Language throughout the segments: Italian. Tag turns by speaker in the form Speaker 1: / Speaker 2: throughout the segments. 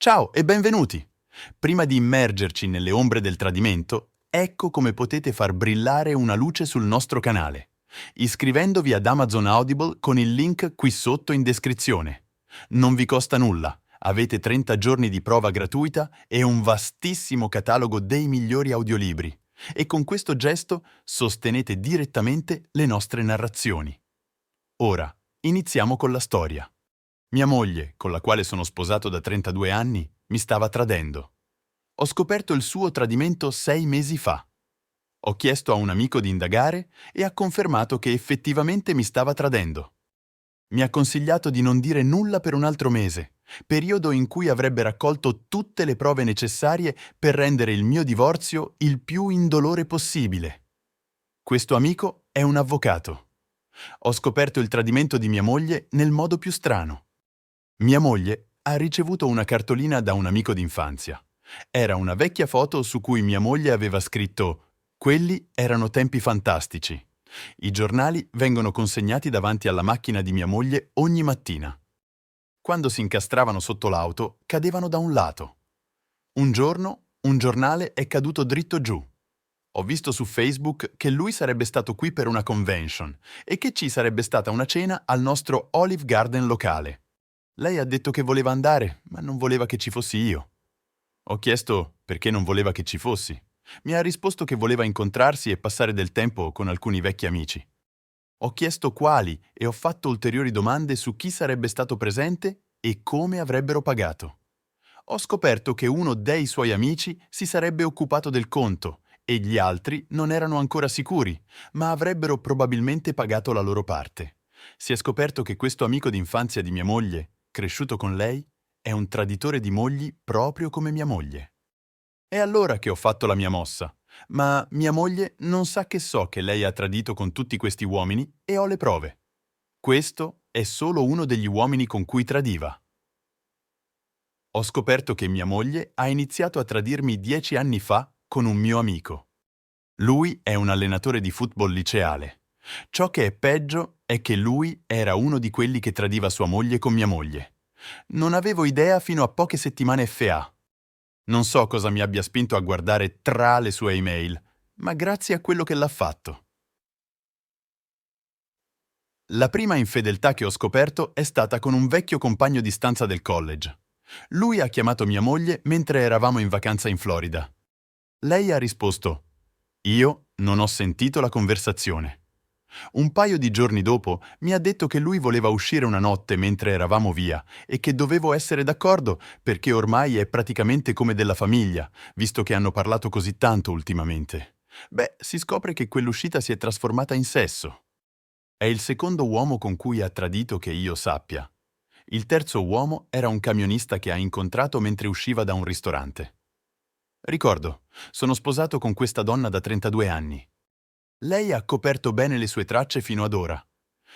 Speaker 1: Ciao e benvenuti! Prima di immergerci nelle ombre del tradimento, ecco come potete far brillare una luce sul nostro canale, iscrivendovi ad Amazon Audible con il link qui sotto in descrizione. Non vi costa nulla, avete 30 giorni di prova gratuita e un vastissimo catalogo dei migliori audiolibri. E con questo gesto sostenete direttamente le nostre narrazioni. Ora, iniziamo con la storia. Mia moglie, con la quale sono sposato da 32 anni, mi stava tradendo. Ho scoperto il suo tradimento 6 mesi fa. Ho chiesto a un amico di indagare e ha confermato che effettivamente mi stava tradendo. Mi ha consigliato di non dire nulla per un altro mese, periodo in cui avrebbe raccolto tutte le prove necessarie per rendere il mio divorzio il più indolore possibile. Questo amico è un avvocato. Ho scoperto il tradimento di mia moglie nel modo più strano. Mia moglie ha ricevuto una cartolina da un amico d'infanzia. Era una vecchia foto su cui mia moglie aveva scritto «Quelli erano tempi fantastici». I giornali vengono consegnati davanti alla macchina di mia moglie ogni mattina. Quando si incastravano sotto l'auto, cadevano da un lato. Un giorno, un giornale è caduto dritto giù. Ho visto su Facebook che lui sarebbe stato qui per una convention e che ci sarebbe stata una cena al nostro Olive Garden locale. Lei ha detto che voleva andare, ma non voleva che ci fossi io. Ho chiesto perché non voleva che ci fossi. Mi ha risposto che voleva incontrarsi e passare del tempo con alcuni vecchi amici. Ho chiesto quali e ho fatto ulteriori domande su chi sarebbe stato presente e come avrebbero pagato. Ho scoperto che uno dei suoi amici si sarebbe occupato del conto e gli altri non erano ancora sicuri, ma avrebbero probabilmente pagato la loro parte. Si è scoperto che questo amico d'infanzia di mia moglie, cresciuto con lei, è un traditore di mogli proprio come mia moglie. È allora che ho fatto la mia mossa, ma mia moglie non sa che so che lei ha tradito con tutti questi uomini e ho le prove. Questo è solo uno degli uomini con cui tradiva. Ho scoperto che mia moglie ha iniziato a tradirmi 10 anni fa con un mio amico. Lui è un allenatore di football liceale. Ciò che è peggio è che lui era uno di quelli che tradiva sua moglie con mia moglie. Non avevo idea fino a poche settimane fa. Non so cosa mi abbia spinto a guardare tra le sue email, ma grazie a quello che l'ha fatto. La prima infedeltà che ho scoperto è stata con un vecchio compagno di stanza del college. Lui ha chiamato mia moglie mentre eravamo in vacanza in Florida. Lei ha risposto: «Io non ho sentito la conversazione». Un paio di giorni dopo mi ha detto che lui voleva uscire una notte mentre eravamo via e che dovevo essere d'accordo perché ormai è praticamente come della famiglia, visto che hanno parlato così tanto ultimamente. Beh, si scopre che quell'uscita si è trasformata in sesso. È il secondo uomo con cui ha tradito che io sappia. Il terzo uomo era un camionista che ha incontrato mentre usciva da un ristorante. Ricordo, sono sposato con questa donna da 32 anni. Lei ha coperto bene le sue tracce fino ad ora.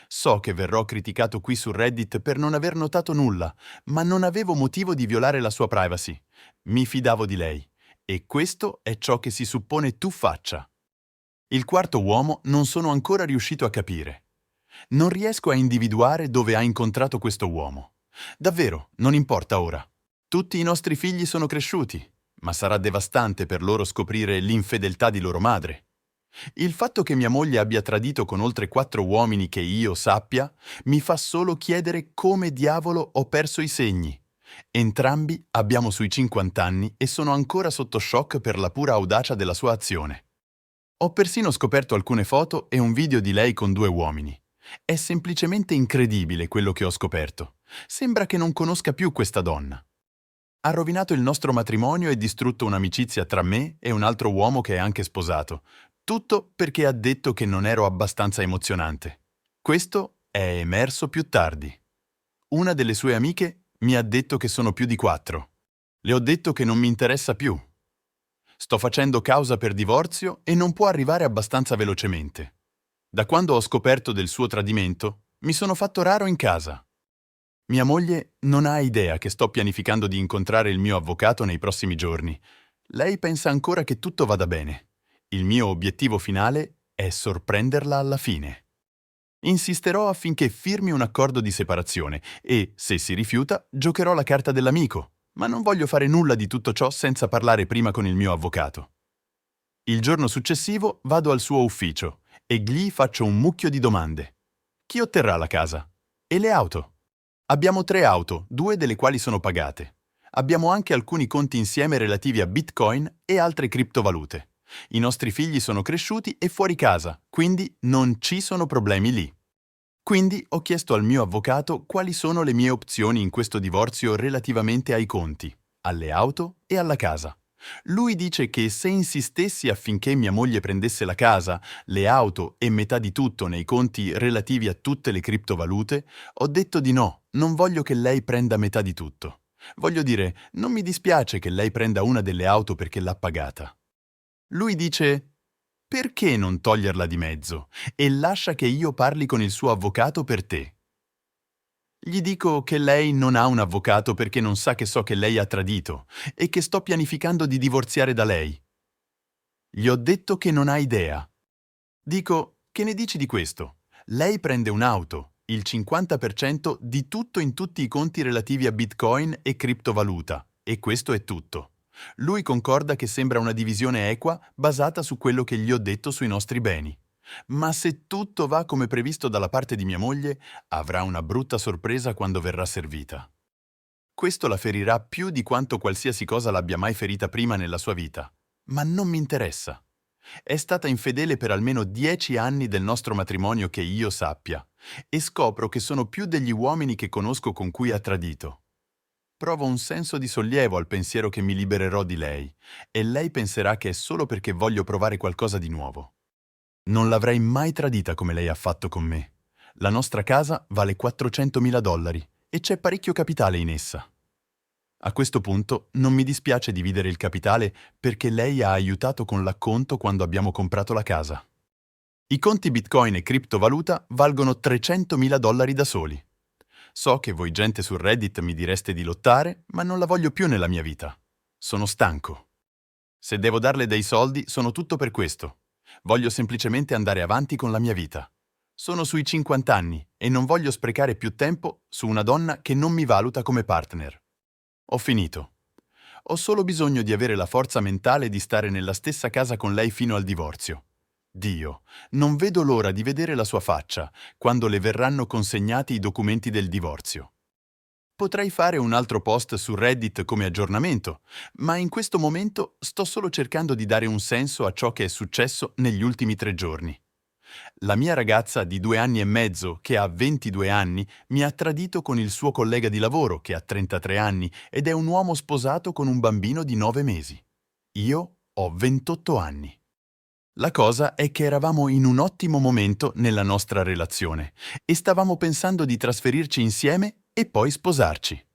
Speaker 1: So che verrò criticato qui su Reddit per non aver notato nulla, ma non avevo motivo di violare la sua privacy. Mi fidavo di lei. E questo è ciò che si suppone tu faccia. Il quarto uomo non sono ancora riuscito a capire. Non riesco a individuare dove ha incontrato questo uomo. Davvero, non importa ora. Tutti i nostri figli sono cresciuti, ma sarà devastante per loro scoprire l'infedeltà di loro madre. Il fatto che mia moglie abbia tradito con oltre 4 uomini che io sappia mi fa solo chiedere come diavolo ho perso i segni. Entrambi abbiamo sui 50 anni e sono ancora sotto shock per la pura audacia della sua azione. Ho persino scoperto alcune foto e un video di lei con 2 uomini. È semplicemente incredibile quello che ho scoperto. Sembra che non conosca più questa donna. Ha rovinato il nostro matrimonio e distrutto un'amicizia tra me e un altro uomo che è anche sposato. Tutto perché ha detto che non ero abbastanza emozionante. Questo è emerso più tardi. Una delle sue amiche mi ha detto che sono più di 4. Le ho detto che non mi interessa più. Sto facendo causa per divorzio e non può arrivare abbastanza velocemente. Da quando ho scoperto del suo tradimento, mi sono fatto raro in casa. Mia moglie non ha idea che sto pianificando di incontrare il mio avvocato nei prossimi giorni. Lei pensa ancora che tutto vada bene. Il mio obiettivo finale è sorprenderla alla fine. Insisterò affinché firmi un accordo di separazione e, se si rifiuta, giocherò la carta dell'amico. ma non voglio fare nulla di tutto ciò senza parlare prima con il mio avvocato. Il giorno successivo vado al suo ufficio e gli faccio un mucchio di domande. Chi otterrà la casa? E le auto? Abbiamo 3 auto, 2 delle quali sono pagate. Abbiamo anche alcuni conti insieme relativi a Bitcoin e altre criptovalute. I nostri figli sono cresciuti e fuori casa, quindi non ci sono problemi lì. Quindi ho chiesto al mio avvocato quali sono le mie opzioni in questo divorzio relativamente ai conti, alle auto e alla casa. Lui dice che se insistessi affinché mia moglie prendesse la casa, le auto e metà di tutto nei conti relativi a tutte le criptovalute, ho detto di no, non voglio che lei prenda metà di tutto. Voglio dire, non mi dispiace che lei prenda una delle auto perché l'ha pagata. Lui dice: perché non toglierla di mezzo e lascia che io parli con il suo avvocato per te? Gli dico che lei non ha un avvocato perché non sa che so che lei ha tradito e che sto pianificando di divorziare da lei. Gli ho detto che non ha idea. Dico: che ne dici di questo? Lei prende un'auto, il 50% di tutto in tutti i conti relativi a Bitcoin e criptovaluta, e questo è tutto. Lui concorda che sembra una divisione equa basata su quello che gli ho detto sui nostri beni. Ma se tutto va come previsto dalla parte di mia moglie, avrà una brutta sorpresa quando verrà servita. Questo la ferirà più di quanto qualsiasi cosa l'abbia mai ferita prima nella sua vita. Ma non mi interessa. È stata infedele per almeno 10 anni del nostro matrimonio che io sappia, e scopro che sono più degli uomini che conosco con cui ha tradito. Provo un senso di sollievo al pensiero che mi libererò di lei, e lei penserà che è solo perché voglio provare qualcosa di nuovo. Non l'avrei mai tradita come lei ha fatto con me. La nostra casa vale $400.000 e c'è parecchio capitale in essa. A questo punto non mi dispiace dividere il capitale perché lei ha aiutato con l'acconto quando abbiamo comprato la casa. I conti Bitcoin e criptovaluta valgono $300.000 da soli. So che voi gente su Reddit mi direste di lottare, ma non la voglio più nella mia vita. Sono stanco. Se devo darle dei soldi, sono tutto per questo. Voglio semplicemente andare avanti con la mia vita. Sono sui 50 anni e non voglio sprecare più tempo su una donna che non mi valuta come partner. Ho finito. Ho solo bisogno di avere la forza mentale di stare nella stessa casa con lei fino al divorzio. Dio, non vedo l'ora di vedere la sua faccia quando le verranno consegnati i documenti del divorzio. Potrei fare un altro post su Reddit come aggiornamento, ma in questo momento sto solo cercando di dare un senso a ciò che è successo negli ultimi 3 giorni. La mia ragazza di 2 anni e mezzo, che ha 22 anni, mi ha tradito con il suo collega di lavoro, che ha 33 anni, ed è un uomo sposato con un bambino di 9 mesi. Io ho 28 anni. La cosa è che eravamo in un ottimo momento nella nostra relazione e stavamo pensando di trasferirci insieme e poi sposarci.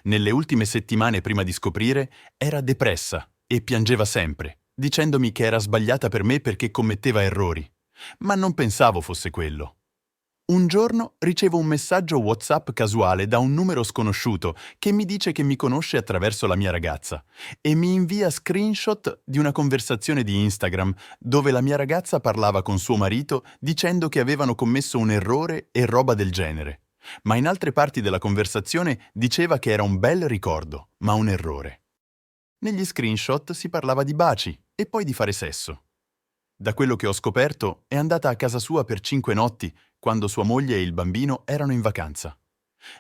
Speaker 1: Nelle ultime settimane prima di scoprire, era depressa e piangeva sempre, dicendomi che era sbagliata per me perché commetteva errori. Ma non pensavo fosse quello. Un giorno ricevo un messaggio WhatsApp casuale da un numero sconosciuto che mi dice che mi conosce attraverso la mia ragazza e mi invia screenshot di una conversazione di Instagram dove la mia ragazza parlava con suo marito dicendo che avevano commesso un errore e roba del genere. Ma in altre parti della conversazione diceva che era un bel ricordo, ma un errore. Negli screenshot si parlava di baci e poi di fare sesso. Da quello che ho scoperto, è andata a casa sua per 5 notti, quando sua moglie e il bambino erano in vacanza.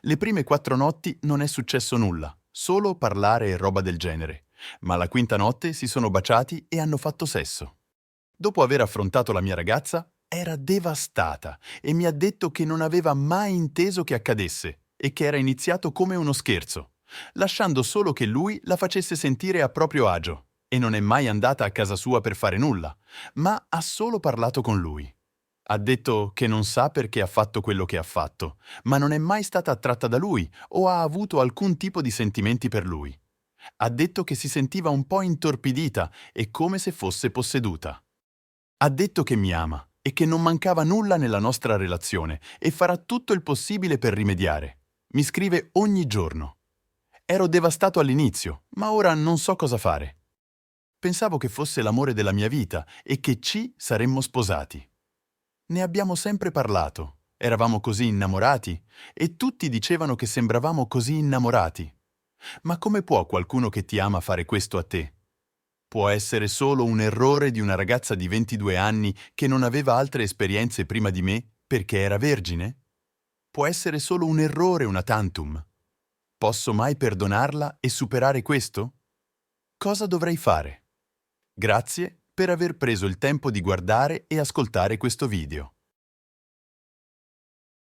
Speaker 1: Le prime 4 notti non è successo nulla, solo parlare e roba del genere, ma la quinta notte si sono baciati e hanno fatto sesso. Dopo aver affrontato la mia ragazza, era devastata e mi ha detto che non aveva mai inteso che accadesse e che era iniziato come uno scherzo, lasciando solo che lui la facesse sentire a proprio agio. E non è mai andata a casa sua per fare nulla, ma ha solo parlato con lui. Ha detto che non sa perché ha fatto quello che ha fatto, ma non è mai stata attratta da lui o ha avuto alcun tipo di sentimenti per lui. Ha detto che si sentiva un po' intorpidita e come se fosse posseduta. Ha detto che mi ama e che non mancava nulla nella nostra relazione e farà tutto il possibile per rimediare. Mi scrive ogni giorno. Ero devastato all'inizio, ma ora non so cosa fare. Pensavo che fosse l'amore della mia vita e che ci saremmo sposati. Ne abbiamo sempre parlato, eravamo così innamorati e tutti dicevano che sembravamo così innamorati. Ma come può qualcuno che ti ama fare questo a te? Può essere solo un errore di una ragazza di 22 anni che non aveva altre esperienze prima di me perché era vergine? Può essere solo un errore una tantum. Posso mai perdonarla e superare questo? Cosa dovrei fare? Grazie per aver preso il tempo di guardare e ascoltare questo video.